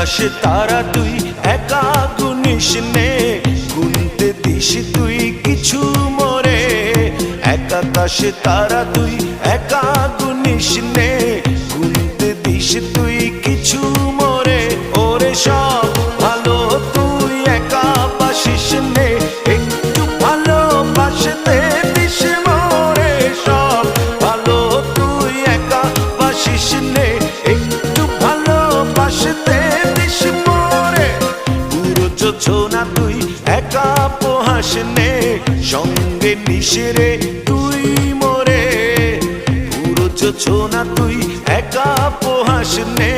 আকাশ তারা তুই একা গুনিস নে, গুনতে দিস তুই কিছু মোরে। এক আকাশ তারা তুই একা গুনিস নে, গুনতে দিস তুই কিছু মোরে। ওরে সব ভালো তুই একা বাসিস নে, একটু ভালোবাসতে দিস মোরে। সব ভালো তুই একা বাসিস নে, একটু ভালোবাসতে দিস মোরে। পুরো যোছনা তুই একা পোহাস নে, সঙ্গে নিশরে তুই মোরে। পুরো যোছনা তুই একা পোহাস নে,